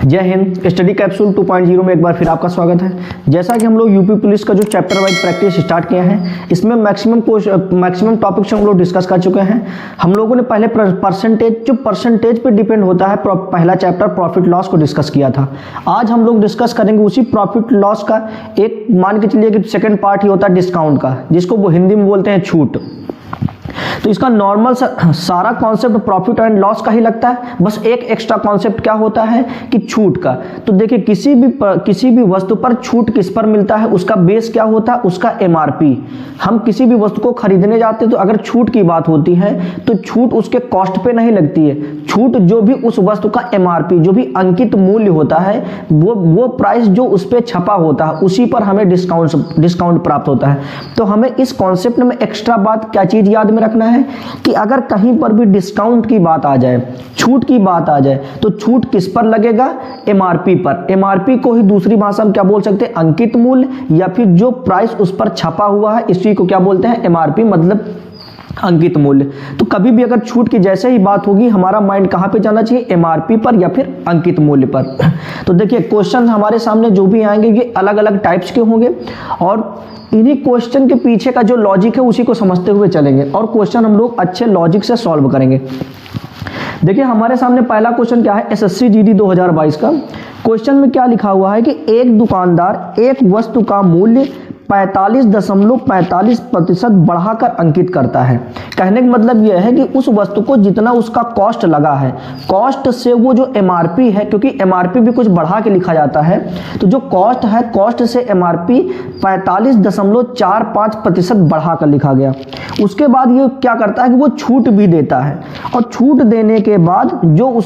जय Hind. Study capsule 2.0 में एक बार फिर आपका स्वागत है। जैसा कि हम लोग यूपी पुलिस का जो चैप्टर वाइज प्रैक्टिस स्टार्ट किया है, इसमें मैक्सिमम टॉपिक्स हम लोग डिस्कस कर चुके हैं। हम लोगों ने पहले परसेंटेज पे डिपेंड होता है पहला चैप्टर प्रॉफिट लॉस को डिस्कस किया था। आज हम लोग डिस्कस करेंगे उसी प्रॉफिट लॉस का एक, मान के चलिए कि सेकेंड पार्ट ही होता है डिस्काउंट का, जिसको वो हिंदी में बोलते हैं छूट। तो इसका नॉर्मल सारा कॉन्सेप्ट प्रॉफिट एंड लॉस का ही लगता है, बस एक एक्स्ट्रा कॉन्सेप्ट क्या होता है कि छूट का। तो देखिए किसी भी वस्तु पर छूट किस पर मिलता है, उसका बेस क्या होता है, उसका एमआरपी। हम किसी भी वस्तु को खरीदने जाते हैं तो अगर छूट की बात होती है तो छूट उसके कॉस्ट पे नहीं लगती है। छूट जो भी उस वस्तु का एमआरपी, जो भी अंकित मूल्य होता है, वो प्राइस जो उस पर छपा होता है, उसी पर हमें डिस्काउंट प्राप्त होता है। तो हमें इस कॉन्सेप्ट में एक्स्ट्रा बात क्या चीज याद में रखना है कि अगर कहीं पर भी डिस्काउंट की बात आ जाए, छूट की बात आ जाए, तो छूट किस पर लगेगा, एमआरपी पर। एमआरपी को ही दूसरी भाषा में क्या बोल सकते हैं, अंकित मूल्य, या फिर जो प्राइस उस पर छपा हुआ है इसी को क्या बोलते हैं, एमआरपी, मतलब अंकित मूल्य। तो कभी भी अगर छूट की जैसे ही बात होगी, हमारा माइंड कहां पे जाना चाहिए, एमआरपी पर या फिर अंकित मूल्य पर। तो देखिए क्वेश्चन हमारे सामने जो भी आएंगे ये अलग अलग टाइप्स के होंगे और इन्हीं क्वेश्चन के पीछे का जो लॉजिक है उसी को समझते हुए चलेंगे और क्वेश्चन हम लोग अच्छे लॉजिक से सॉल्व करेंगे। देखिए हमारे सामने पहला क्वेश्चन क्या है, एसएससी जीडी 2022 का। क्वेश्चन में क्या लिखा हुआ है कि एक दुकानदार एक वस्तु का मूल्य 45.45% बढ़ाकर अंकित करता है। कहने का मतलब यह है कि उस वस्तु को जितना उसका कॉस्ट लगा है, कॉस्ट से वो जो एमआरपी है, क्योंकि एमआरपी भी कुछ बढ़ा के लिखा जाता है, तो जो कॉस्ट है, कॉस्ट से एमआरपी 45.45% बढ़ाकर लिखा गया। उसके बाद ये क्या करता है कि वो छूट भी देता है, और छूट देने के बाद जो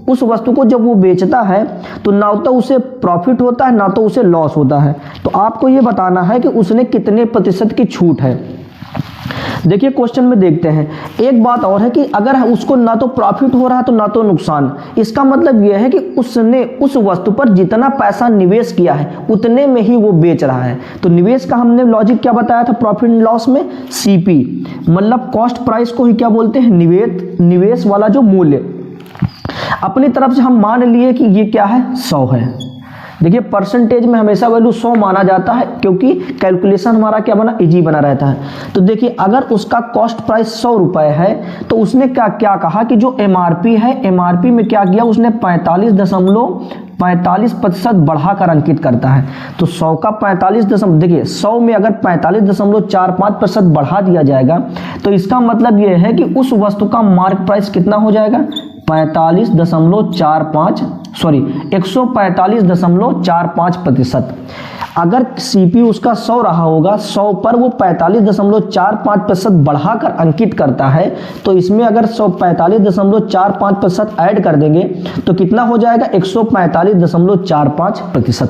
उस वस्तु को जब वो बेचता है तो ना तो उसे प्रॉफिट होता है ना तो उसे लॉस होता है। तो आपको ये बताना है कि उसने कितने प्रतिशत की छूट है। देखिए क्वेश्चन में देखते हैं, एक बात और है कि अगर उसको ना तो प्रॉफिट हो रहा है तो ना तो नुकसान। इसका मतलब यह है कि उसने उस वस्तु पर जितना पैसा निवेश किया है उतने में ही वो बेच रहा है। तो निवेश का हमने लॉजिक क्या बताया था प्रॉफिट एंड लॉस में, सीपी, मतलब कॉस्ट प्राइस को ही क्या बोलते हैं, निवेश वाला जो मूल्य। अपनी तरफ से हम मान लिए कि ये क्या है, 100 है। देखिए परसेंटेज में हमेशा वैल्यू 100 माना जाता है क्योंकि कैलकुलेशन हमारा क्या बना, इजी बना रहता है। तो देखिए अगर उसका कॉस्ट प्राइस 100 रुपए है तो उसने क्या कहा कि जो एमआरपी है, एमआरपी में क्या किया उसने 45.45% बढ़ाकर अंकित करता है। तो 100 का 45, देखिए 100 में अगर 45.45% बढ़ा दिया जाएगा तो इसका मतलब यह है कि उस वस्तु का मार्क प्राइस कितना हो जाएगा, 145.45%। अगर सीपी उसका 100 रहा होगा, 100 पर वो 45.45% बढ़ाकर अंकित करता है, तो इसमें अगर 45.45% ऐड कर देंगे तो कितना हो जाएगा, 145.45%।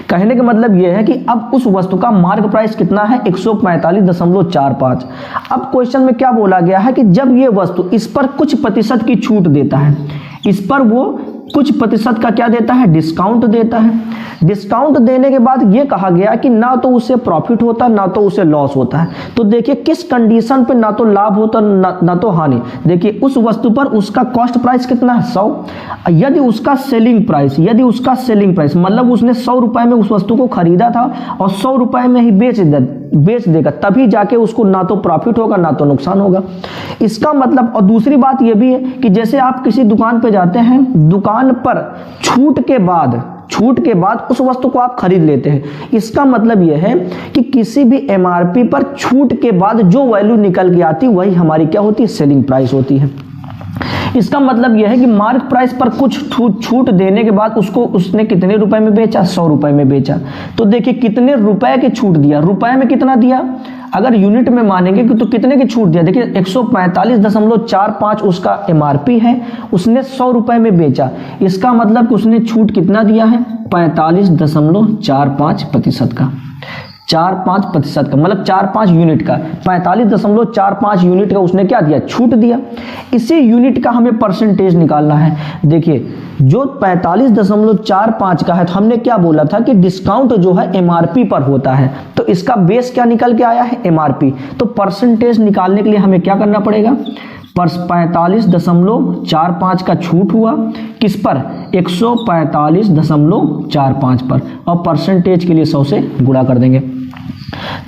कहने का मतलब यह है कि अब उस वस्तु का मार्क प्राइस कितना है, 145.45। अब क्वेश्चन में क्या बोला गया है कि जब ये वस्तु इस पर कुछ प्रतिशत की छूट देता है, इस पर वो कुछ प्रतिशत का क्या देता है, डिस्काउंट देता है। डिस्काउंट देने के बाद ये कहा गया कि ना तो उसे प्रॉफिट होता ना तो उसे लॉस होता है। तो देखिए किस कंडीशन पे ना तो लाभ होता ना तो हानि। देखिए उस वस्तु पर उसका कॉस्ट प्राइस कितना है, 100। यदि उसका सेलिंग प्राइस मतलब उसने 100 रुपए में उस वस्तु को खरीदा था और 100 रुपए में ही बेच देगा, तभी जाके उसको ना तो प्रॉफिट होगा ना तो नुकसान होगा। इसका मतलब, और दूसरी बात यह भी है कि जैसे आप किसी दुकान पे जाते हैं, दुकान पर छूट के बाद उस वस्तु को आप खरीद लेते हैं। इसका मतलब यह है कि किसी भी एमआरपी पर छूट के बाद जो वैल्यू निकल के आती वही हमारी क्या होती है, सेलिंग प्राइस होती है। इसका मतलब यह है कि मार्क प्राइस पर कुछ छूट देने के बाद उसने कितने रुपए में बेचा, 100 रुपए में बेचा। तो देखिए कितने रुपए की छूट दिया, रुपए में कितना दिया, अगर यूनिट में मानेंगे तो कितने की छूट दिया। देखिए 145.45 उसका एमआरपी है, उसने 100 रुपए में बेचा। इसका मतलब कि उसने छूट कितना दिया है, 45.45% का, 4-5% का, मतलब 4-5 यूनिट का, 45.45 यूनिट का उसने क्या दिया, छूट दिया। इसी यूनिट का हमें परसेंटेज निकालना है। देखिए जो 45.45 का है तो हमने क्या बोला था कि डिस्काउंट जो है एमआरपी पर होता है, तो इसका बेस क्या निकल के आया है, एमआरपी। तो परसेंटेज निकालने के लिए हमें क्या करना पड़ेगा, 45.45 का छूट हुआ किस पर, 145.45 पर, और परसेंटेज के लिए 100 से गुणा कर देंगे।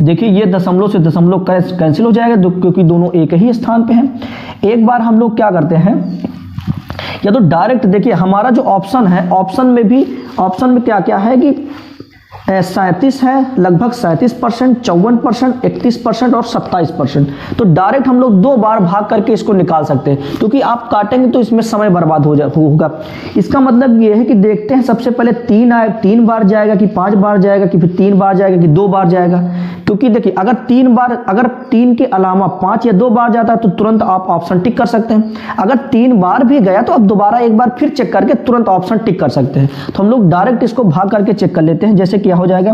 देखिए ये दशमलव से दशमलव कैंसिल हो जाएगा क्योंकि दोनों एक ही स्थान पे हैं। एक बार हम लोग क्या करते हैं, या तो डायरेक्ट देखिए हमारा जो ऑप्शन है, ऑप्शन में क्या क्या है कि 37 है, लगभग 37%, 54%, 31% और 27%। तो डायरेक्ट हम लोग 2 बार भाग करके इसको निकाल सकते हैं, क्योंकि आप काटेंगे तो इसमें समय बर्बाद होगा। इसका मतलब ये है कि देखते हैं सबसे पहले 3 बार जाएगा कि 5 बार जाएगा कि फिर 3 बार जाएगा कि 2 बार जाएगा। क्योंकि देखिए अगर 3 के अलावा 5 या 2 बार जाता है तो तुरंत आप ऑप्शन टिक कर सकते हैं। अगर 3 बार भी गया तो अब दोबारा एक बार फिर चेक करके तुरंत ऑप्शन टिक कर सकते हैं। तो हम लोग डायरेक्ट इसको भाग करके चेक कर लेते हैं। जैसे कि हो जाएगा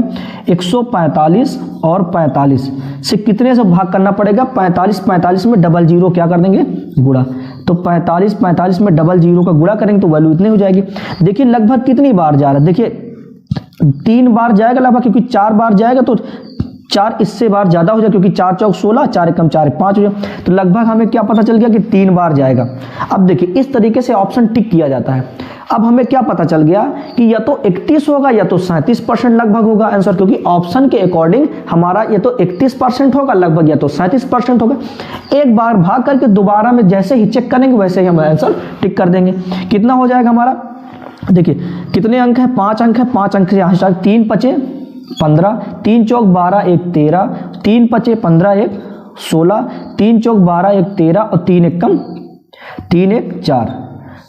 145 और 45 से कितने से भाग करना पड़ेगा, 45 में 00 क्या कर देंगे, गुणा। तो 45 में 00 का गुणा करेंगे तो वैल्यू इतनी हो जाएगी। देखिए लगभग कितनी बार जा रहा है, देखिए 3 बार जाएगा लगभग, क्योंकि 4 बार जाएगा तो 4 इससे बार ज्यादा हो जाए, क्योंकि 4 चौक 16, 4 एकम 4 5 हो जाए। तो लगभग हमें क्या पता चल गया कि 3 बार जाएगा। अब देखिए इस तरीके से ऑप्शन टिक किया जाता है। अब हमें क्या पता चल गया कि या तो 31 होगा या तो 37% लगभग होगा आंसर, क्योंकि ऑप्शन के अकॉर्डिंग हमारा या तो 31% होगा लगभग या तो 37% होगा। एक बार भाग करके दोबारा में जैसे ही चेक करेंगे वैसे ही हम आंसर टिक कर देंगे। कितना हो जाएगा हमारा, देखिए कितने अंक है, 5 अंक है। 5 अंक से यहाँ स्टार्ट, 3 पचे 15, 3 चौक 12 1 13, 3 पचे 15 1 16, 3 चौक 12 1 13 और 3 एकम 3 1 4।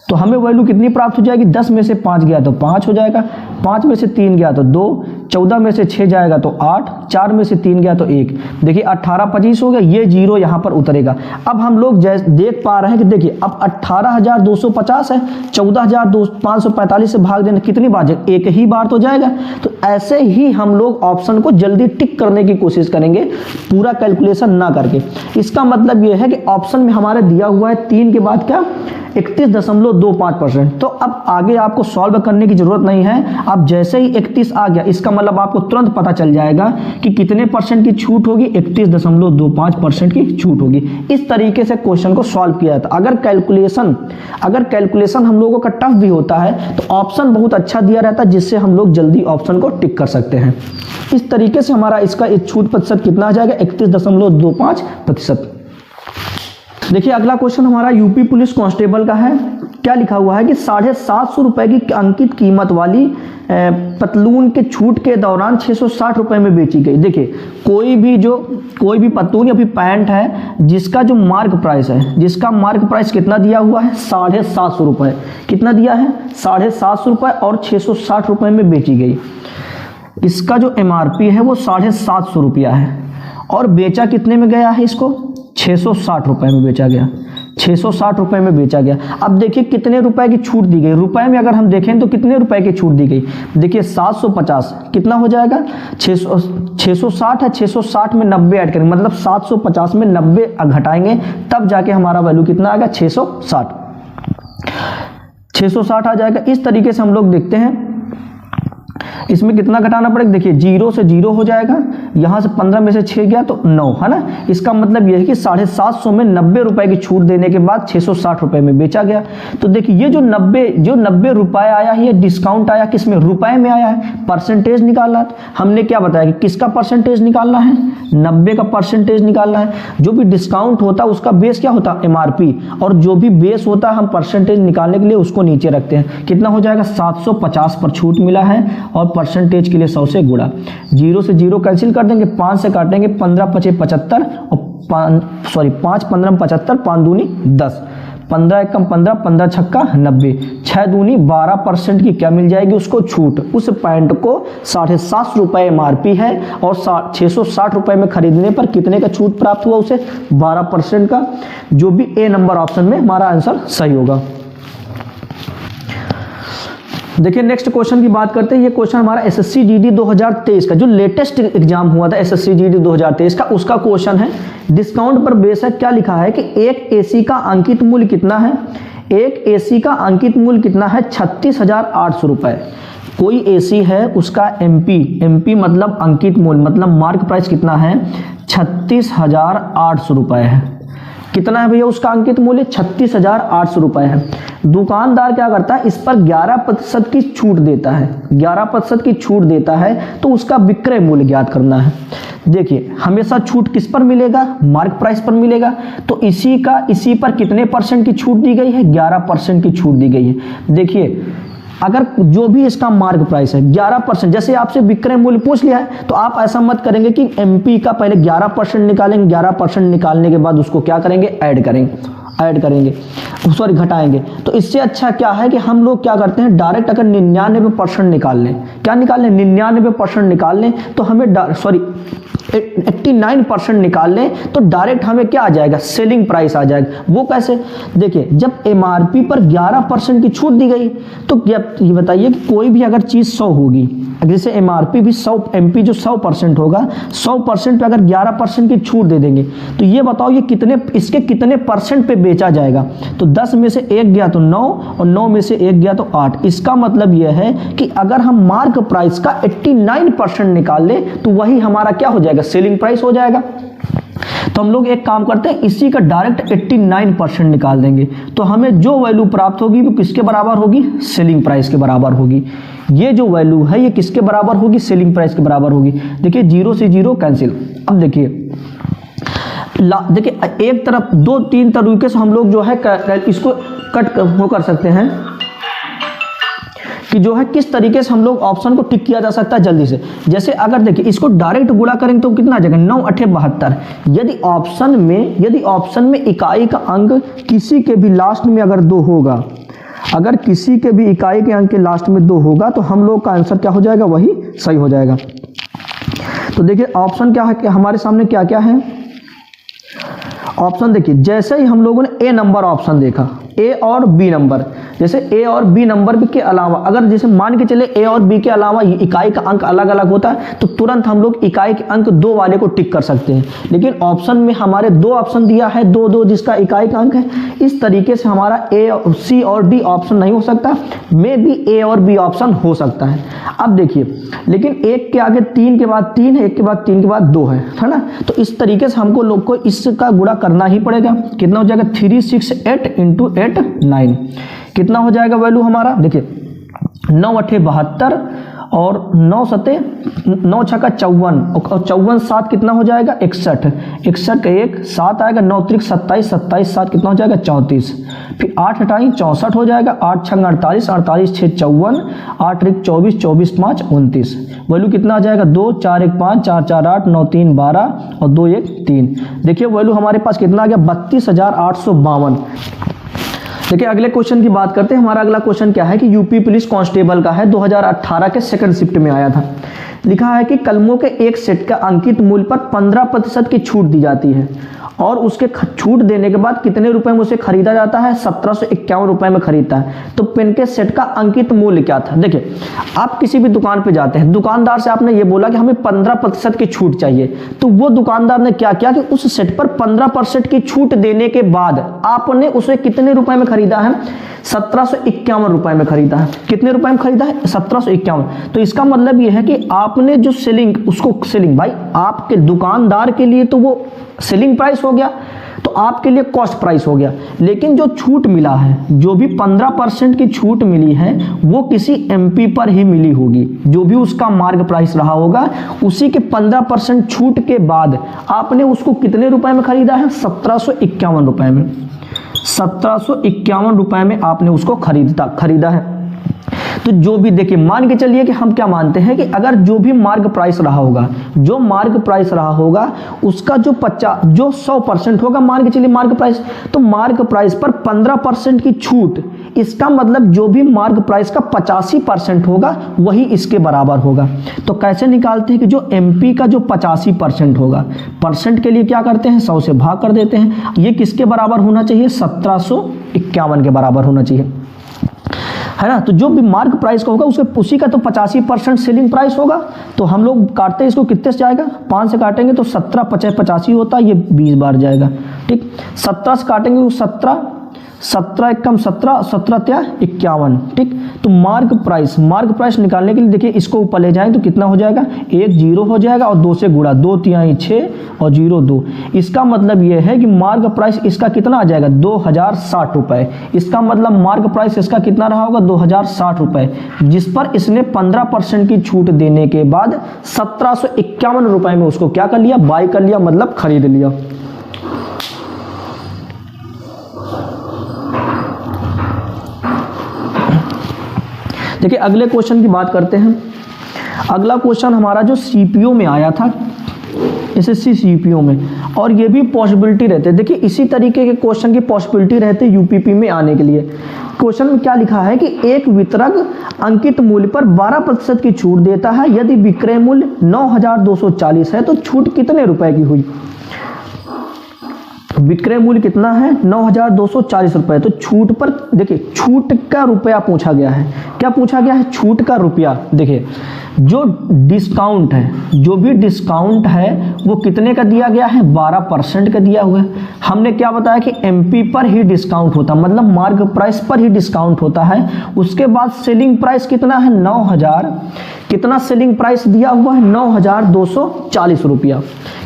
तो हमें वैल्यू कितनी प्राप्त हो जाएगी, 10 में से 5 गया तो 5 हो जाएगा, 5 में से 3 गया तो 2, 14 में से 6 जाएगा तो 8, 4 में से 3 गया तो 1। देखिए 18 25 हो गया, ये 0 यहाँ पर उतरेगा। अब हम लोग देख पा रहे हैं कि देखिए अब 18,250 है, 14,545 से भाग देना कितनी बार जाएगा, एक ही बार तो जाएगा। तो ऐसे ही हम लोग ऑप्शन को जल्दी टिक करने की कोशिश करेंगे, पूरा कैलकुलेशन ना करके। इसका मतलब ये है कि ऑप्शन में हमारे दिया हुआ है 3 के बाद क्या, 31.25%। तो अब आगे आपको सॉल्व करने की जरूरत नहीं है। अब जैसे ही 31 आ गया, इसका मतलब आपको तुरंत पता चल जाएगा कि कितने परसेंट की छूट होगी, 31.25% की छूट होगी। इस तरीके से क्वेश्चन को सॉल्व किया जाता है। अगर कैलकुलेशन हम लोगों का टफ भी होता है तो ऑप्शन बहुत अच्छा दिया रहता है, जिससे हम लोग जल्दी ऑप्शन को टिक कर सकते हैं। इस तरीके से हमारा इसका छूट प्रतिशत कितना आ जाएगा, 31.25%। देखिए अगला क्वेश्चन हमारा यूपी पुलिस कांस्टेबल का है। क्या लिखा हुआ है कि 750 रुपए की अंकित कीमत वाली पतलून के छूट के दौरान 660 रुपए में बेची गई। देखिए कोई भी पतलून या फिर पैंट है जिसका जो मार्क प्राइस है, जिसका मार्क प्राइस कितना दिया हुआ है, 750 रुपए। कितना दिया है, 750 रुपए और 660 रुपए में बेची गई। इसका जो MRP है वो 750 रुपया है और बेचा कितने में गया है, इसको 660 रुपए में बेचा गया। 660 रुपए में बेचा गया। अब देखिए कितने रुपए की छूट दी गई, रुपए में अगर हम देखें तो कितने रुपए की छूट दी गई। देखिए 750 कितना हो जाएगा, 660 है, 660 में 90 ऐड करेंगे, मतलब 750 में 90 घटाएंगे तब जाके हमारा वैल्यू कितना आएगा, 660 आ जाएगा। इस तरीके से हम लोग देखते हैं इसमें कितना घटाना पड़ेगा। देखिए 0 से 0 हो जाएगा, यहां से 15 में से 6 गया तो 9 है ना। इसका मतलब यह है कि 750 में 90 रुपए की छूट देने के बाद 660 रुपए में बेचा गया। तो देखिए ये जो 90 रुपए आया है, ये डिस्काउंट आया किसमें, रुपए में आया है। परसेंटेज निकालना, हमने क्या बताया कि किसका परसेंटेज निकालना है, 90 का परसेंटेज निकालना है। जो भी डिस्काउंट होता है उसका बेस क्या होता है, MRP, और जो भी बेस होता है हम परसेंटेज निकालने के लिए उसको नीचे रखते हैं। कितना हो जाएगा, 750 पर छूट मिला है और परसेंटेज के लिए 100 से गुणा। 0 से 0 कैंसिल कर देंगे, 5 से काटेंगे, 15 पचे 75 और 5 15 75, 5 दूनी 10, 15 एकम 15, 15 छक्का 90, 6 दूनी 12% की क्या मिल जाएगी उसको छूट। उस पैंट को 750 रुपए MRP है और 660 रुपए में खरीदने पर कितने का छूट प्राप्त हुआ उसे, 12% का। जो भी A नंबर ऑप्शन में हमारा आंसर सही होगा। देखिए नेक्स्ट क्वेश्चन की बात करते हैं। ये क्वेश्चन हमारा SSC GD 2023 का जो लेटेस्ट एग्जाम हुआ था SSC GD 2023 का, उसका क्वेश्चन है। डिस्काउंट पर बेस है, क्या लिखा है कि एक AC का अंकित मूल्य कितना है, एक AC का अंकित मूल्य कितना है, 36,800 रुपए। कोई AC है उसका MP मतलब अंकित मूल्य मतलब मार्क प्राइस कितना है, 36,800 रुपए है। कितना है भैया उसका अंकित मूल्य? 36,800 रुपए है। दुकानदार क्या करता है, इस पर 11% की छूट देता है, 11% की छूट देता है, तो उसका विक्रय मूल्य ज्ञात करना है। देखिए हमेशा छूट किस पर मिलेगा? मार्क प्राइस पर मिलेगा। तो इसी पर कितने परसेंट की छूट दी गई है? 11% की छूट दी गई है। देखिए अगर जो भी इसका मार्क प्राइस है 11%, जैसे आपसे विक्रय मूल्य पूछ लिया है तो आप ऐसा मत करेंगे कि एमपी का पहले 11% निकालेंगे, 11% निकालने के बाद उसको क्या करेंगे? ऐड करेंगे, सॉरी घटाएंगे। तो इससे अच्छा क्या है कि हम लोग क्या करते हैं, डायरेक्ट अगर 99% निकाल लें, क्या निकाल लें? 99% निकाल लें तो हमें 89% निकाल लें तो डायरेक्ट हमें क्या आ जाएगा? सेलिंग प्राइस आ जाएगा। वो कैसे? देखिए जब एमआरपी पर 11% की छूट दी गई तो ये बताइए कि कोई भी अगर चीज़ 100 होगी, जैसे एमआरपी भी 100, एमपी जो 100% होगा, 100% पे अगर 11% की छूट दे देंगे तो ये बताओ ये इसके कितने परसेंट पे बेचा जाएगा? तो 10 में से 1 गया तो 9 और 9 में से 1 गया तो 8। इसका मतलब यह है कि अगर हम मार्क प्राइस का 89% निकाल ले तो वही हमारा क्या हो जाएगा? सेलिंग प्राइस हो जाएगा। तो हम लोग एक काम करते हैं, इसी का डायरेक्ट 89% निकाल देंगे तो हमें जो वैल्यू प्राप्त होगी वो किसके बराबर होगी? सेलिंग प्राइस के बराबर होगी। ये जो वैल्यू है ये किसके बराबर होगी? सेलिंग प्राइस के बराबर होगी। देखिए 0 से 0 कैंसिल। अब देखिए एक तरफ 2-3 तरीके से हम लोग जो है इसको कट वो कर सकते हैं कि जो है किस तरीके से हम लोग ऑप्शन को टिक किया जा सकता है जल्दी से। जैसे अगर देखिए इसको डायरेक्ट गुणा करेंगे तो कितना आ जाएगा? 9 8 72। यदि ऑप्शन में इकाई का अंक किसी के भी लास्ट में अगर 2 होगा, अगर किसी के भी इकाई के अंक के लास्ट में 2 होगा तो हम लोग का आंसर क्या हो जाएगा? वही सही हो जाएगा। तो देखिए ऑप्शन क्या है कि हमारे सामने क्या क्या है ऑप्शन। देखिए जैसे ही हम लोगों ने ए नंबर ऑप्शन देखा, ए और बी नंबर, जैसे ए और बी नंबर के अलावा अगर जैसे मान के चले ए और बी के अलावा इकाई का अंक अलग अलग होता है तो तुरंत हम लोग इकाई के अंक 2 वाले को टिक कर सकते हैं। लेकिन ऑप्शन में हमारे 2 ऑप्शन दिया है, 2 2 जिसका इकाई का अंक है। इस तरीके से हमारा ए, सी और डी ऑप्शन नहीं हो सकता, में भी ए और बी ऑप्शन हो सकता है। अब देखिए लेकिन 1 के आगे 3 के बाद 3 है, 1 के बाद 3 के बाद 2 है ना। तो इस तरीके से हमको लोग को इसका गुणा करना ही पड़ेगा। कितना हो जाएगा? 368 × 8 9। कितना हो जाएगा वैल्यू हमारा? देखिए 9 8 72 और 9 7 9 6 54 और 54 7 कितना हो जाएगा? 61। 61 का 1 7 आएगा, 9 3 27 27 7 कितना हो जाएगा? 34। फिर 8 हटाएं 64 हो जाएगा, 8 6 48 48 6 54 8 1 24 24 5 29। वैल्यू कितना आ जाएगा? 2 4 1 5 4 4 8 9 3 12 और 2 1 3। देखिए वैल्यू हमारे पास कितना आ गया? 32,852। देखिए अगले क्वेश्चन की बात करते हैं। हमारा अगला क्वेश्चन क्या है कि यूपी पुलिस कांस्टेबल का है, 2018 के सेकंड शिफ्ट में आया था। लिखा है कि कलमों के एक सेट का अंकित मूल्य पर 15% की छूट दी जाती है और उसके छूट देने के बाद कितने रुपए में उसे खरीदा जाता है? 1751 रुपए में खरीदता है। तो पेन के सेट का अंकित मूल्य क्या था? देखिए आप किसी भी दुकान पे जाते हैं, दुकानदार से आपने ये बोला कि हमें 15% की छूट चाहिए, तो वो दुकानदार ने क्या किया कि उस सेट पर 15% की छूट देने के बाद आपने उसे कितने रुपए में खरीदा है? 1751 रुपए में खरीदा है। कितने रुपए में खरीदा है? 1751। तो इसका मतलब यह है कि आपने जो सेलिंग, उसको सेलिंग भाई आपके दुकानदार के लिए तो वो सेलिंग प्राइस हो गया, तो आपके लिए कॉस्ट प्राइस हो गया। लेकिन जो छूट मिला है, जो भी 15% की छूट मिली है वो किसी एमपी पर ही मिली होगी। जो भी उसका मार्क प्राइस रहा होगा उसी के 15% छूट के बाद आपने उसको कितने रुपए में खरीदा है? 1751 रुपए में। 1751 रुपए में आपने उसको खरीदा है। तो जो भी देखिए मान के चलिए कि हम क्या मानते हैं कि अगर जो भी मार्क प्राइस रहा होगा, जो मार्क प्राइस रहा होगा उसका जो 100% होगा, मान के चलिए मार्क प्राइस, तो मार्क प्राइस पर 15% की छूट, इसका मतलब जो भी मार्क प्राइस का 85% होगा वही इसके बराबर होगा। तो कैसे निकालते हैं कि जो एमपी का जो 85% होगा, परसेंट के लिए क्या करते हैं? 100 से भाग कर देते हैं। ये किसके बराबर होना चाहिए? 1751 के बराबर होना चाहिए, है ना। तो जो भी मार्क प्राइस का होगा उसी का तो 85% सेलिंग प्राइस होगा। तो हम लोग काटते हैं इसको, कितने से जाएगा? 5 से काटेंगे तो 17 85 होता है, ये 20 बार जाएगा। ठीक, 17 से काटेंगे तो 17 17 एकम 17, 17 त्या 51, ठीक। तो मार्क प्राइस निकालने के लिए देखिए इसको ऊपर ले जाएंगे तो कितना हो जाएगा, 1 0 हो जाएगा और 2 से गुणा, 2 तिहाई 6 और 0 2। इसका मतलब ये है कि मार्क प्राइस इसका कितना आ जाएगा, 2060 रुपये। इसका मतलब मार्क प्राइस इसका कितना रहा होगा, 2060 रुपये, जिस पर इसने 15% की छूट देने के बाद 1751 रुपये में उसको क्या कर लिया, बाय कर लिया, मतलब खरीद लिया। देखिए अगले क्वेश्चन की बात करते हैं। अगला क्वेश्चन हमारा जो सीपीओ में आया था, एसएससी सीपीओ में, और ये भी पॉसिबिलिटी रहते हैं। देखिए इसी तरीके के क्वेश्चन की पॉसिबिलिटी रहते हैं यूपीपी में आने के लिए। क्वेश्चन में क्या लिखा है कि एक वितरक अंकित मूल्य पर 12% की छूट देता है, यदि विक्रय मूल्य 9240 है तो छूट कितने रुपए की हुई। विक्रय मूल्य कितना है, 9240 रुपये। तो छूट पर देखिए छूट का रुपया पूछा गया है। क्या पूछा गया है, छूट का रुपया। देखिए जो डिस्काउंट है, जो भी डिस्काउंट है वो कितने का दिया गया है, 12% का दिया हुआ है। हमने क्या बताया कि एमपी पर ही डिस्काउंट होता, मतलब मार्क प्राइस पर ही डिस्काउंट होता है। उसके बाद सेलिंग प्राइस कितना है, 9000, कितना सेलिंग प्राइस दिया हुआ है, 9240 रुपया।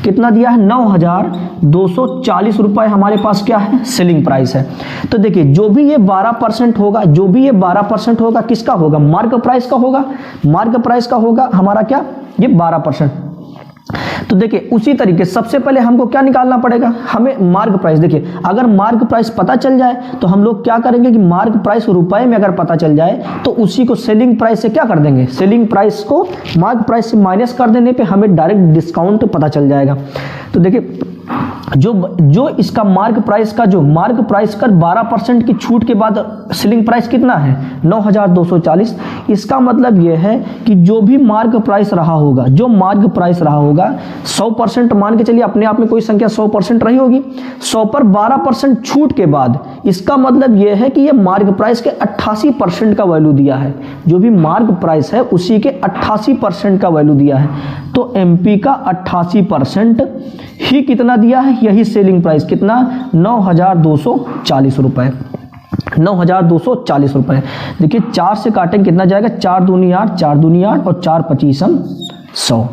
कितना दिया है, 9240 रुपये हमारे पास क्या है, सेलिंग प्राइस है। तो देखिए जो भी ये 12% होगा, जो भी ये 12% होगा किसका होगा, मार्क प्राइस का होगा। मार्क प्राइस का होगा हमारा क्या, ये 12%। तो देखिए उसी तरीके सबसे पहले हमको क्या निकालना पड़ेगा, हमें मार्क प्राइस। देखिए अगर मार्क प्राइस पता चल जाए तो हम लोग क्या करेंगे कि मार्क प्राइस रुपए में अगर पता चल जाए तो उसी को सेलिंग प्राइस से क्या कर देंगे, सेलिंग प्राइस को मार्क प्राइस से माइनस कर देने पे हमें डायरेक्ट डिस्काउंट पता चल जाएगा। तो देखिए जो इसका मार्क प्राइस का, जो मार्क प्राइस का 12% की छूट के बाद सेलिंग प्राइस कितना है, 9240। इसका मतलब यह है कि जो भी मार्क प्राइस रहा होगा, जो मार्क प्राइस रहा होगा 100% मान के चलिए, अपने आप में कोई संख्या 100% रही होगी, 100 पर 12% छूट के बाद इसका मतलब यह है कि ये मार्क प्राइस के 88% का वैल्यू दिया है। जो भी मार्क प्राइस है उसी के 88% का वैल्यू दिया है। तो एमपी का 88% ही कितना दिया है, यही सेलिंग प्राइस कितना, 9240 रुपये, 9240 रुपये। देखिए 4 से काटेंगे कितना जाएगा, 4 दूनी 8, 4 दूनी 8 और 4 पचीसम 100।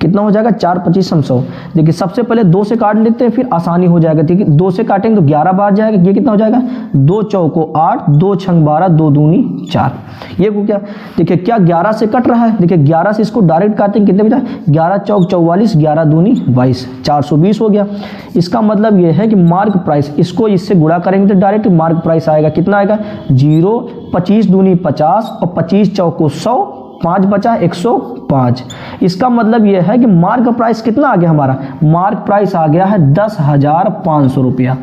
कितना हो जाएगा, 4 पचीसम 100। देखिए सबसे पहले 2 से काट लेते हैं, फिर आसानी हो जाएगा। ठीक है 2 से काटेंगे तो 11 बार जाएगा। ये कितना हो जाएगा, 2 चौको 8, 2 छंग 12, 2 दूनी 4। ये को क्या, देखिए क्या 11 से कट रहा है। देखिए 11 से इसको डायरेक्ट काटेंगे कितने बचा, 11 चौक 44, 11 दूनी 22, 420 हो गया। इसका मतलब ये है कि मार्क प्राइस, इसको इससे गुणा करेंगे तो डायरेक्ट मार्क प्राइस आएगा, कितना आएगा, 0, 25 दूनी 50 और 25 चौको 100, 5 बचा 105। इसका मतलब यह है कि मार्क प्राइस कितना आ गया हमारा, मार्क प्राइस आ गया है 10,500 रुपया।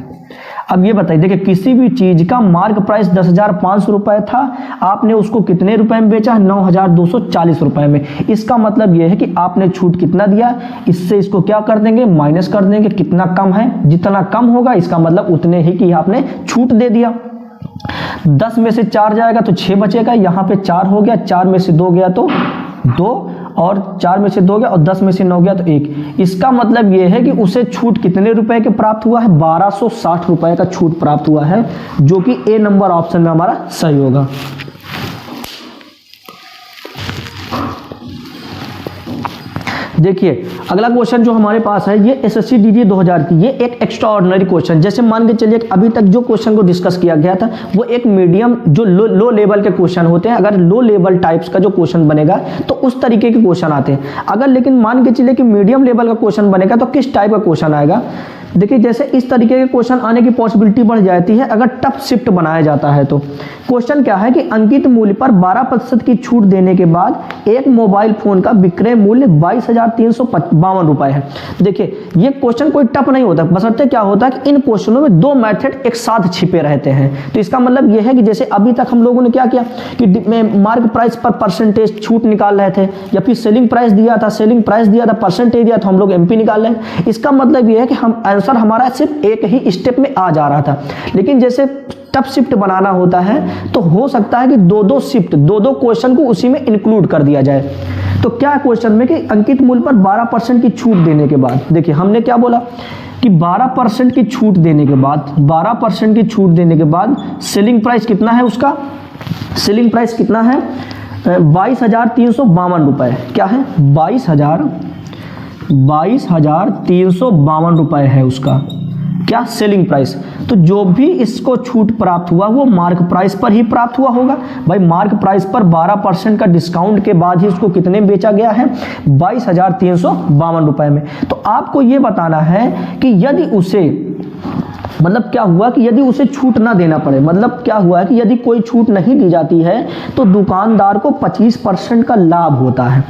अब ये बताइए, देखिए किसी भी चीज का मार्क प्राइस 10,500 रुपये था, आपने उसको कितने रुपए में बेचा, 9,240 रुपये में। इसका मतलब यह है कि आपने छूट कितना दिया, इससे इसको क्या कर देंगे, माइनस कर देंगे। कितना कम है, जितना कम होगा इसका मतलब उतने ही की आपने छूट दे दिया। 10 में से 4 जाएगा तो 6 बचेगा, यहाँ पे 4 हो गया, 4 में से 2 गया तो 2, और 4 में से 2 गया, और 10 में से 9 गया तो 1। इसका मतलब यह है कि उसे छूट कितने रुपए के प्राप्त हुआ है, 1260 रुपए का छूट प्राप्त हुआ है, जो कि ए नंबर ऑप्शन में हमारा सही होगा। देखिए अगला क्वेश्चन जो हमारे पास है ये एसएससी डीडी 2000 की, ये एक एक्स्ट्रा ऑर्डिनरी क्वेश्चन। जैसे मान के चलिए अभी तक जो क्वेश्चन को डिस्कस किया गया था वो एक मीडियम जो लो लेवल के क्वेश्चन होते हैं। अगर लो लेवल टाइप्स का जो क्वेश्चन बनेगा तो उस तरीके के क्वेश्चन आते हैं। अगर लेकिन मान के चलिए कि मीडियम लेवल का क्वेश्चन बनेगा तो किस टाइप का क्वेश्चन आएगा, देखिए जैसे इस तरीके के क्वेश्चन आने की पॉसिबिलिटी बढ़ जाती है अगर टफ शिफ्ट बनाया जाता है। तो क्वेश्चन क्या है कि अंकित मूल्य पर 12% की छूट देने के बाद एक मोबाइल फोन का विक्रय मूल्य 22,352 रुपए है। देखिए ये क्वेश्चन कोई टफ नहीं होता, बशर्ते क्या होता है कि इन क्वेश्चनों में 2 मेथड एक साथ छिपे रहते हैं। तो इसका मतलब यह है कि जैसे अभी तक हम लोगों ने क्या किया कि मार्क प्राइस पर परसेंटेज छूट निकाल रहे थे, या फिर सेलिंग प्राइस दिया था, सेलिंग प्राइस दिया था, परसेंटेज दिया था, हम लोग एमपी निकाल रहे हैं। इसका मतलब यह है कि हम आंसर हमारा सिर्फ एक ही स्टेप में आ जा रहा था। लेकिन जैसे टफ शिफ्ट बनाना होता है तो हो सकता है कि दो दो क्वेश्चन को उसी में इंक्लूड कर दिया जाए। तो क्या क्वेश्चन में कि अंकित मूल्य पर 12% की छूट देने के बाद, देखिए हमने क्या बोला कि 12% की छूट देने के बाद 12% की छूट देने के बाद सेलिंग प्राइस कितना है, उसका सेलिंग प्राइस कितना है 22,352 रुपये। क्या है 22,352 रुपये है उसका क्या सेलिंग प्राइस। तो जो भी इसको छूट प्राप्त हुआ वो मार्क प्राइस पर ही प्राप्त हुआ होगा। भाई मार्क प्राइस पर 12% का डिस्काउंट के बाद ही उसको कितने में बेचा गया है 22,352 रुपये में। तो आपको ये बताना है कि यदि उसे मतलब क्या हुआ कि यदि उसे छूट ना देना पड़े, मतलब क्या हुआ है कि यदि कोई छूट नहीं दी जाती है तो दुकानदार को 25% का लाभ होता है।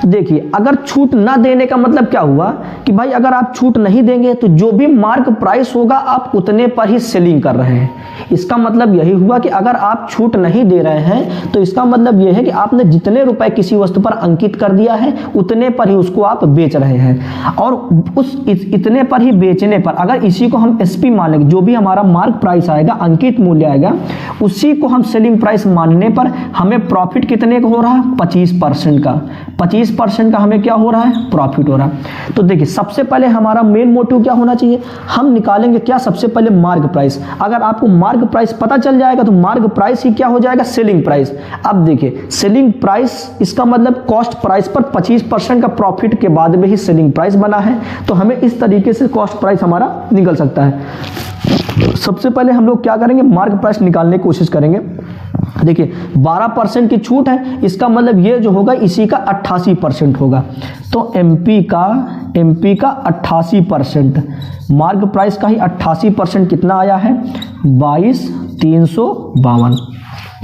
देखिए अगर छूट ना देने का मतलब क्या हुआ कि भाई अगर आप छूट नहीं देंगे तो जो भी मार्क प्राइस होगा आप उतने पर ही सेलिंग कर रहे हैं। इसका मतलब यही हुआ कि अगर आप छूट नहीं दे रहे हैं तो इसका मतलब यह है कि आपने जितने रुपए किसी वस्तु पर अंकित कर दिया है उतने पर ही उसको आप बेच रहे हैं। और उस इतने पर ही बेचने पर अगर इसी को हम एसपी मान लेंगे, जो भी हमारा मार्क प्राइस आएगा, अंकित मूल्य आएगा, उसी को हम सेलिंग प्राइस मानने पर हमें प्रॉफिट कितने का हो रहा है 25% का। 25% का हमें क्या हो रहा है प्रॉफिट हो रहा है। तो देखिए सबसे पहले हमारा मेन मोटिव क्या होना चाहिए, हम निकालेंगे क्या सबसे पहले मार्क प्राइस। अगर आपको मार्क प्राइस पता चल जाएगा तो मार्क प्राइस ही क्या हो जाएगा सेलिंग प्राइस। अब देखिए सेलिंग प्राइस इसका मतलब कॉस्ट प्राइस पर 25% का प्रॉफिट के बाद में ही सेलिंग प्राइस बना है। तो हमें इस तरीके से कॉस्ट प्राइस हमारा निकल सकता है। सबसे पहले हम लोग क्या करेंगे मार्क प्राइस निकालने की कोशिश करेंगे। देखिए 12% की छूट है, इसका मतलब ये जो होगा इसी का 88% होगा। तो एमपी का 88%, मार्क प्राइस का ही 88% कितना आया है 22,352।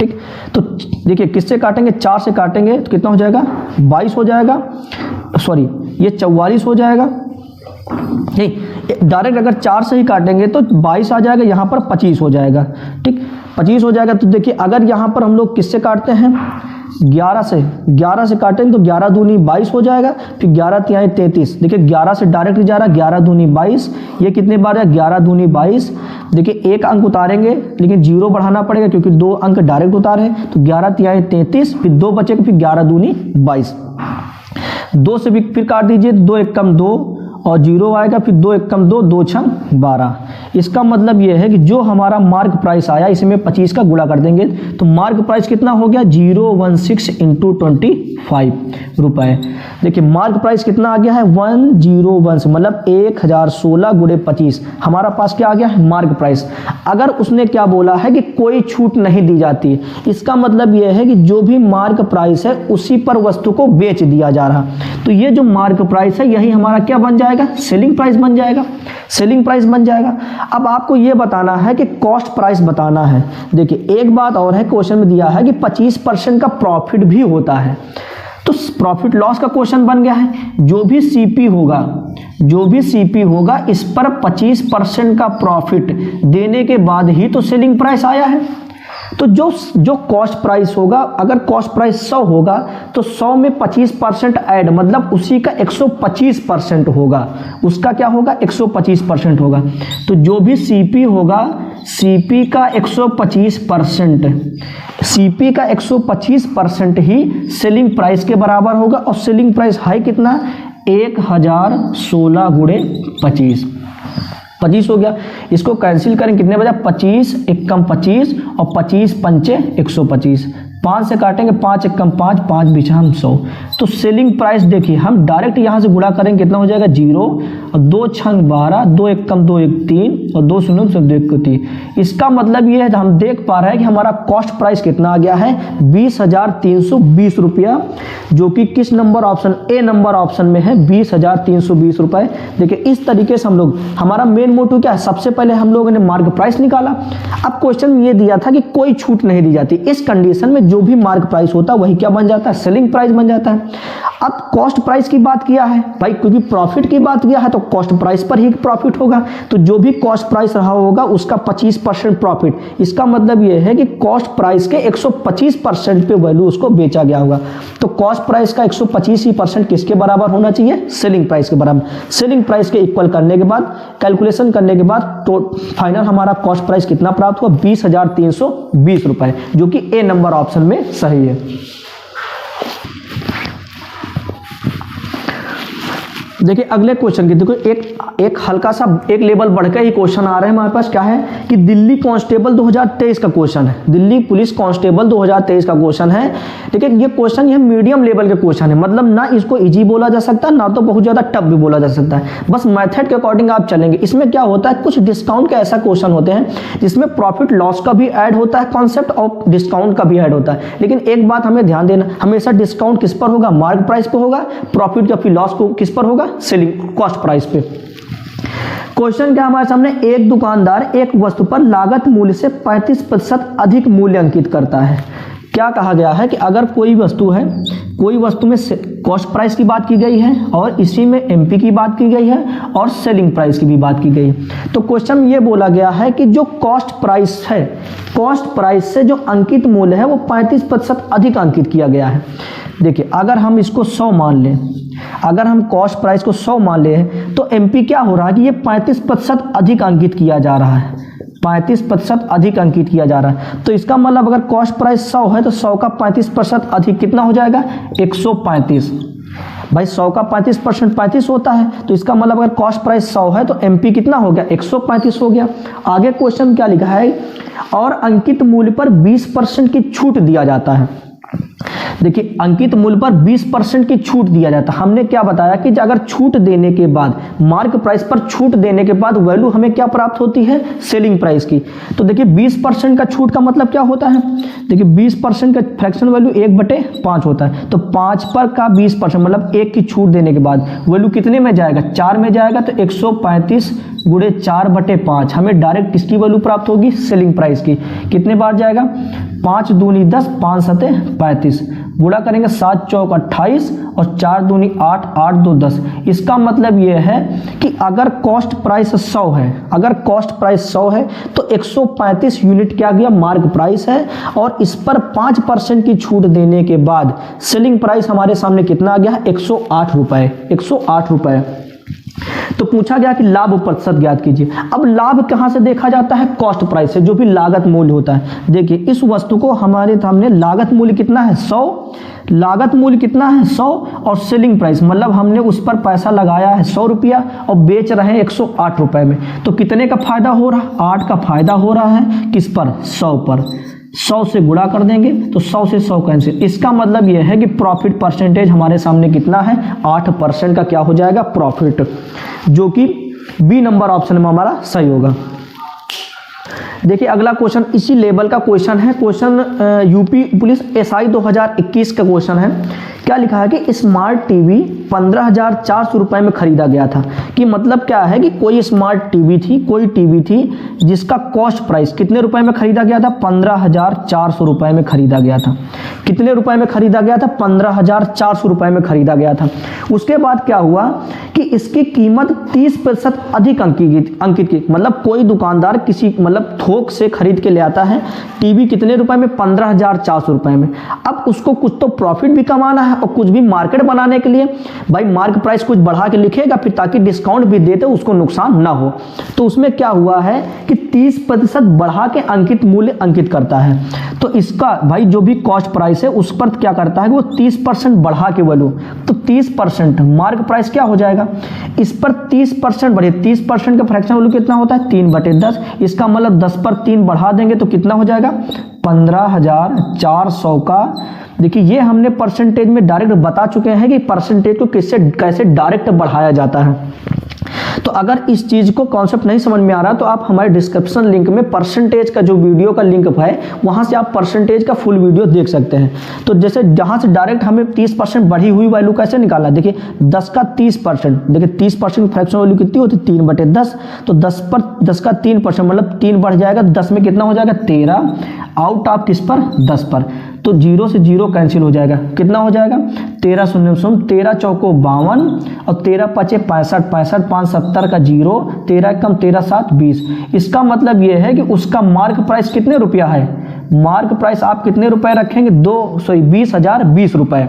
ठीक, तो देखिए किससे काटेंगे 4 से काटेंगे तो कितना हो जाएगा 22 हो जाएगा, सॉरी ये 44 हो जाएगा। नहीं डायरेक्ट अगर 4 से ही काटेंगे तो 22 आ जाएगा, यहाँ पर 25 हो जाएगा। ठीक 25 हो जाएगा। तो देखिए अगर यहाँ पर हम लोग किससे काटते हैं 11 से काटेंगे तो 11 दूनी 22 हो जाएगा, फिर 11 तिहाई 33। देखिए 11 से डायरेक्ट जा रहा है, 11 दूनी 22, ये कितने बार है 11 दूनी 22। देखिए एक अंक उतारेंगे लेकिन 0 बढ़ाना पड़ेगा क्योंकि 2 अंक डायरेक्ट उतारे, तो 11 तिहाई 33, फिर 2 बचेगा, फिर 11 दूनी 22। 2 से भी फिर काट दीजिए, 2 एकम 2 और 0 आएगा, फिर 2 एकम 2, 2 छंग 12। इसका मतलब यह है कि जो हमारा मार्क प्राइस आया इसमें 25 का गुणा कर देंगे तो मार्क प्राइस कितना हो गया 016 इंटू 25 रुपये। देखिए मार्क प्राइस कितना आ गया है 101, मतलब 1016 गुणे 25 हमारा पास क्या आ गया है मार्क प्राइस। अगर उसने क्या बोला है कि कोई छूट नहीं दी जाती, इसका मतलब यह है कि जो भी मार्क प्राइस है उसी पर वस्तु को बेच दिया जा रहा। तो ये जो मार्क प्राइस है यही हमारा क्या बन जाएगा सेलिंग प्राइस बन जाएगा, सेलिंग प्राइस बन जाएगा। अब आपको ये बताना है कि कॉस्ट प्राइस बताना है। देखिए एक बात और है, क्वेश्चन में दिया है कि 25% का प्रॉफिट भी होता है। तो प्रॉफिट लॉस का क्वेश्चन बन गया है, जो भी सीपी होगा इस पर 25% का प्रॉफिट देने के बाद ही तो सेलिंग प्राइस आया है। तो जो कॉस्ट प्राइस होगा, अगर कॉस्ट प्राइस 100 होगा तो 100 में 25% ऐड, मतलब उसी का 125% होगा, उसका क्या होगा 125% होगा। तो जो भी सीपी होगा, सीपी का 125% ही सेलिंग प्राइस के बराबर होगा। और सेलिंग प्राइस है कितना 1016 गुणे 25 हो गया। इसको कैंसिल करें कितने बजा 25 एकम 25 और 25 पंचे 125, 5 से काटेंगे 5 एकम 5, 5 बिछाम 100। तो सेलिंग प्राइस देखिए हम डायरेक्ट यहाँ से गुणा करेंगे कितना हो जाएगा 0 और 2 छंग 12, 2 एकम 2 1 3 और 2 शून्य से 2 1 3। इसका मतलब ये है हम देख पा रहे हैं कि हमारा कॉस्ट प्राइस कितना आ गया है 20,320 रुपया, जो कि किस number option A number option में है 20,320 रुपये। देखिए इस तरीके से हम लोग, हमारा मेन मोटिव क्या है, सबसे पहले हम लोगों ने मार्क प्राइस निकाला। अब क्वेश्चन में ये दिया था कि कोई छूट नहीं दी जाती, इस कंडीशन में जो भी मार्क प्राइस होता है वही क्या बन जाता है सेलिंग प्राइस बन जाता है। अब कॉस्ट प्राइस की बात किया है भाई, क्योंकि प्रॉफिट की बात किया है तो कॉस्ट प्राइस पर ही प्रॉफिट होगा, तो जो भी कॉस्ट प्राइस रहा होगा उसका 25% प्रॉफिट। इसका मतलब यह है कि कॉस्ट प्राइस के 125% पे वैल्यू उसको बेचा गया होगा। तो कॉस्ट प्राइस का 125% किसके बराबर होना चाहिए? सेलिंग प्राइस के बराबर। सेलिंग प्राइस के इक्वल करने के बाद, कैलकुलेशन करने के बाद तो फाइनल हमारा कॉस्ट प्राइस कितना प्राप्त हुआ? 20,320 रुपए, जो कि ए नंबर ऑप्शन में सही है। देखिए अगले क्वेश्चन की, देखो एक हल्का सा एक लेवल बढ़कर ही क्वेश्चन आ रहे हैं हमारे पास। क्या है कि दिल्ली कांस्टेबल 2023 का क्वेश्चन है, दिल्ली पुलिस कांस्टेबल 2023 का क्वेश्चन है। लेकिन ये क्वेश्चन ये मीडियम लेवल के क्वेश्चन है, मतलब ना इसको इजी बोला जा सकता ना तो बहुत ज्यादा टफ भी बोला जा सकता है, बस मेथड के अकॉर्डिंग आप चलेंगे। इसमें क्या होता है, कुछ डिस्काउंट के ऐसा क्वेश्चन होते हैं जिसमें प्रॉफिट लॉस का भी ऐड होता है कॉन्सेप्ट और डिस्काउंट का भी ऐड होता है। लेकिन एक बात हमें ध्यान देना, हमेशा डिस्काउंट किस पर होगा? मार्क प्राइस पे होगा। प्रॉफिट या फिर लॉस को किस पर होगा? सेलिंग कॉस्ट प्राइस पे। क्वेश्चन क्या हमारे सामने, एक दुकानदार एक वस्तु पर लागत मूल्य से 35% अधिक मूल्य अंकित करता है। क्या कहा गया है कि अगर कोई वस्तु है, कोई वस्तु में कॉस्ट प्राइस की बात की गई है और इसी में एमपी की बात की गई है और सेलिंग प्राइस की भी बात की गई है। तो क्वेश्चन ये बोला गया है कि जो कॉस्ट प्राइस है, कॉस्ट प्राइस से जो अंकित मूल्य है वो 35% अधिक अंकित किया गया है। देखिए अगर हम इसको 100 मान लें, अगर हम कॉस्ट प्राइस को 100 मान ले तो एमपी क्या हो रहा है कि ये 35% अधिक अंकित किया जा रहा है, 35% अधिक अंकित किया जा रहा है। तो इसका मतलब अगर कॉस्ट प्राइस 100 है तो 100 का 35% अधिक कितना हो जाएगा? 135। भाई 100 का 35% 35 होता है, तो इसका मतलब अगर कॉस्ट प्राइस 100 है तो एमपी कितना हो गया? 135 हो गया। आगे क्वेश्चन क्या लिखा है, और अंकित मूल्य पर 20% की छूट दिया जाता है। देखिए अंकित मूल्य पर 20% की छूट दिया जाता है। हमने क्या बताया कि अगर छूट देने के बाद, मार्क प्राइस पर छूट देने के बाद वैल्यू हमें क्या प्राप्त होती है? सेलिंग प्राइस की। तो देखिए 20% का छूट का मतलब क्या होता है? देखिए 20% का फ्रैक्शन वैल्यू 1/5 होता है। तो 5 पर का 20% मतलब 1 की छूट देने के बाद वैल्यू कितने में जाएगा? 4 में जाएगा। तो 135 गुणे 4/5 हमें डायरेक्ट किसकी वैल्यू प्राप्त होगी? सेलिंग प्राइस की। कितने बार जाएगा? 5 दूनी 10, 5 सते 35, गुणा करेंगे 7 चौक 28 और 4 दूनी 8, 8 2 10। इसका मतलब यह है कि अगर कॉस्ट प्राइस 100 है, अगर कॉस्ट प्राइस 100 है तो 135 यूनिट क्या गया? मार्क प्राइस है, और इस पर 5% की छूट देने के बाद सेलिंग प्राइस हमारे सामने कितना आ गया? 108 रुपए, 108 रुपए। तो पूछा गया कि लाभ प्रतिशत ज्ञात कीजिए। अब लाभ कहां से देखा जाता है? कॉस्ट प्राइस से, जो भी लागत मूल्य होता है। देखिए इस वस्तु को हमारे सामने लागत मूल्य कितना है? 100, लागत मूल्य कितना है? 100, और सेलिंग प्राइस मतलब हमने उस पर पैसा लगाया है 100 रुपया और बेच रहे हैं 108 रुपए में। तो कितने का फायदा हो रहा है? 8 का फायदा हो रहा है। किस पर? 100 पर। 100 से गुणा कर देंगे तो 100 से 100 कैंसिल। इसका मतलब यह है कि प्रॉफिट परसेंटेज हमारे सामने कितना है? 8% का क्या हो जाएगा? प्रॉफिट, जो कि बी नंबर ऑप्शन में हमारा सही होगा। देखिए अगला क्वेश्चन इसी लेवल का क्वेश्चन है, क्वेश्चन यूपी पुलिस एसआई 2021 का क्वेश्चन है। क्या लिखा है कि स्मार्ट टीवी 15,400 रुपए में खरीदा गया था। कि मतलब क्या है कि कोई स्मार्ट टीवी थी, कोई टीवी थी जिसका कॉस्ट प्राइस कितने रुपए में खरीदा गया था? 15,400 रुपए में खरीदा गया था। कितने रुपए में खरीदा गया था? 15,400 रुपए में खरीदा गया था। उसके बाद क्या हुआ कि इसकी कीमत 30% अधिक अंकित की, मतलब कोई दुकानदार किसी मतलब थोक से खरीद के ले आता है टीवी कितने रुपए में? 15,400 रुपए में। अब उसको कुछ तो प्रॉफिट भी कमाना है और कुछ भी मार्केट बनाने के लिए भाई मार्क प्राइस कुछ बढ़ा के लिखेगा फिर, ताकि डिस्काउंट भी देते उसको नुकसान ना हो। तो उसमें क्या हुआ है कि 30% बढ़ा के अंकित मूल्य अंकित करता है। तो इसका भाई जो भी कॉस्ट प्राइस है उस पर क्या करता है वो 30% बढ़ा के वैल्यू, तो 30% मार्क प्राइस क्या हो जाएगा? इस पर 30% बढ़े, 30% का फ्रैक्शन वैल्यू कितना होता है? 3/10। इसका मतलब 10 पर 3 बढ़ा देंगे तो कितना हो जाएगा? 15,400 का। देखिए ये हमने परसेंटेज में डायरेक्ट बता चुके हैं कि परसेंटेज को कैसे डायरेक्ट बढ़ाया जाता है। तो अगर इस चीज को कॉन्सेप्ट नहीं समझ में आ रहा तो आप हमारे डिस्क्रिप्शन लिंक में परसेंटेज का जो वीडियो का लिंक है वहां से आप परसेंटेज का फुल वीडियो देख सकते हैं। तो जैसे जहां से डायरेक्ट हमें 30% बढ़ी हुई वैल्यू कैसे निकालना, देखिए 10 का 30%, देखिए 30% फ्रैक्शन वैल्यू कितनी होती है? 3/10। तो 10 पर 10 का 3% मतलब 3 बढ़ जाएगा, 10 में कितना हो जाएगा? 13, आउट ऑफ किस पर? 10 पर। तो 0 से 0 कैंसिल हो जाएगा। कितना हो जाएगा? 13 शून्य शून्य, 13 चौको 52 और 13 पचे 65, 65 5 70 का 0, 13 कम 13 7 20। इसका मतलब ये है कि उसका मार्क प्राइस कितने रुपया है? मार्क प्राइस आप कितने रुपए रखेंगे? 20,020 रुपए।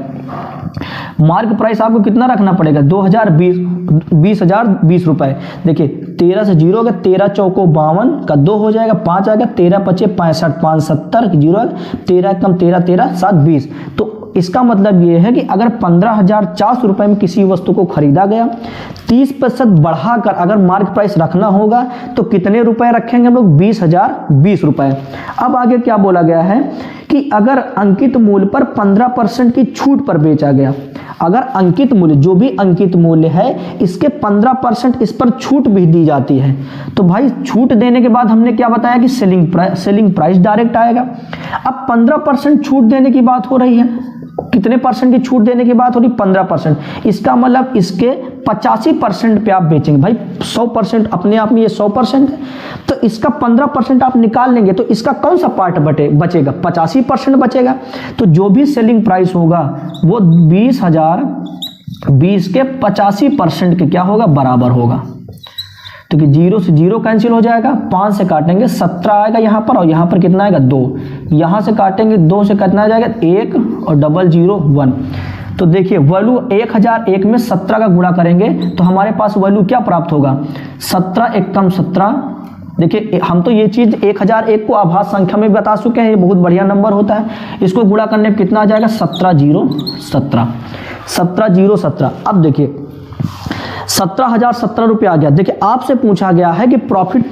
मार्क प्राइस आपको कितना रखना पड़ेगा? 20,020 रुपए। देखिए 13 से 0 का 13 चौको 52 का 2 हो जाएगा, 5 आएगा, 13 पचे 65, 5 70 0, 13 कम 13 13 7 20। तो इसका मतलब ये है कि अगर 15,400 रुपए में किसी वस्तु को खरीदा गया, 30% बढ़ाकर अगर मार्क प्राइस रखना होगा तो कितने रुपए रखेंगे हम लोग? 20,020 रुपए। अब आगे क्या बोला गया है कि अगर अंकित मूल्य पर 15% की छूट पर बेचा गया, अगर अंकित मूल्य, जो भी अंकित मूल्य है, इसके 15% इस पर छूट भी दी जाती है, तो भाई छूट देने के बाद हमने क्या बताया कि सेलिंग प्राइस डायरेक्ट आएगा। अब 15% छूट देने की बात हो रही है, कितने परसेंट की छूट देने की बात हो रही? 15%। इसका मतलब इसके 85% पे आप बेचेंगे। भाई 100% अपने आप में ये 100% है, तो इसका 15% आप निकाल लेंगे तो इसका कौन सा पार्ट बचेगा? 85% बचेगा। तो जो भी सेलिंग प्राइस होगा वो 20,020 के 85% के क्या होगा? बराबर होगा। तो कि 0 से 0 कैंसिल हो जाएगा, 5 से काटेंगे 17 आएगा यहाँ पर, और यहाँ पर कितना आएगा? 2। यहाँ से काटेंगे 2 से कितना आ जाएगा? 1 और 001। तो देखिए वैल्यू 1001 में 17 का गुणा करेंगे तो हमारे पास वैल्यू क्या प्राप्त होगा? 17 एक कम 17। देखिए हम तो ये चीज़ 1001 को आभास संख्या में बता चुके हैं, ये बहुत बढ़िया नंबर होता है। इसको गुणा करने पर कितना आ जाएगा? 17,017। 17,017। अब देखिए 17,017 रुपये आ गया। देखिए आपसे पूछा गया है कि प्रॉफिट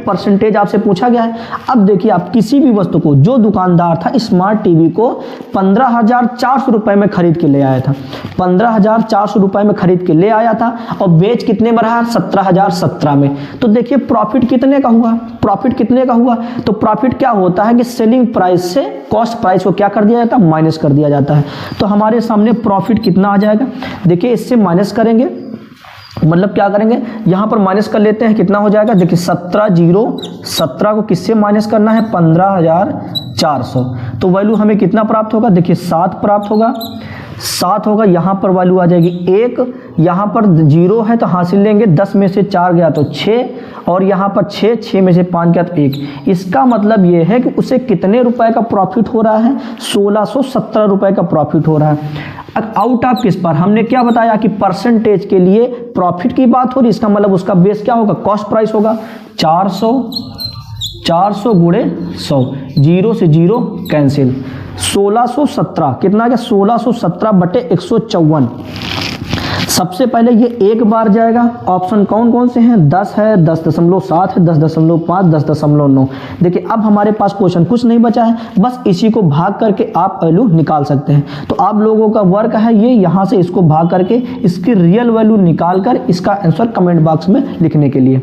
परसेंटेज आपसे पूछा गया है। अब देखिए आप किसी भी वस्तु को, जो दुकानदार था स्मार्ट टीवी को 15,400 रुपये में खरीद के ले आया था, 15,400 रुपये में खरीद के ले आया था और बेच कितने में रहा? 17,017 में। तो देखिए प्रॉफिट कितने का हुआ? तो प्रॉफिट क्या होता है कि सेलिंग प्राइस से कॉस्ट प्राइस को क्या कर दिया जाता है? माइनस कर दिया जाता है। तो हमारे सामने प्रॉफिट कितना आ जाएगा? देखिए इससे माइनस करेंगे, मतलब क्या करेंगे? यहाँ पर माइनस कर लेते हैं, कितना हो जाएगा? देखिए 17,017 को किससे माइनस करना है? 15,400। तो वैल्यू हमें कितना प्राप्त होगा? देखिए 7 प्राप्त होगा। 7 होगा, यहाँ पर वैल्यू आ जाएगी 1, यहाँ पर 0 है तो हासिल लेंगे, 10 में से 4 गया तो 6, और यहाँ पर 6 में से 5 गया तो 1। इसका मतलब ये है कि उसे कितने रुपए का प्रॉफिट हो रहा है? 1617 रुपए का प्रॉफिट हो रहा है। आउट ऑफ किस पर? हमने क्या बताया कि परसेंटेज के लिए प्रॉफिट की बात हो रही, इसका मतलब उसका बेस क्या होगा? कॉस्ट प्राइस होगा। 400 गुणे 100, 0 से 0 कैंसिल, 1617 कितना आ गया? 1617 बटे 154। सबसे पहले ये एक बार जाएगा। ऑप्शन कौन कौन से हैं? 10 है, 10.7 है, 10.5, 10.9। देखिए अब हमारे पास क्वेश्चन कुछ नहीं बचा है, बस इसी को भाग करके आप वैल्यू निकाल सकते हैं। तो आप लोगों का वर्क है ये, यहाँ से इसको भाग करके इसकी रियल वैल्यू निकाल कर इसका आंसर कमेंट बॉक्स में लिखने के लिए।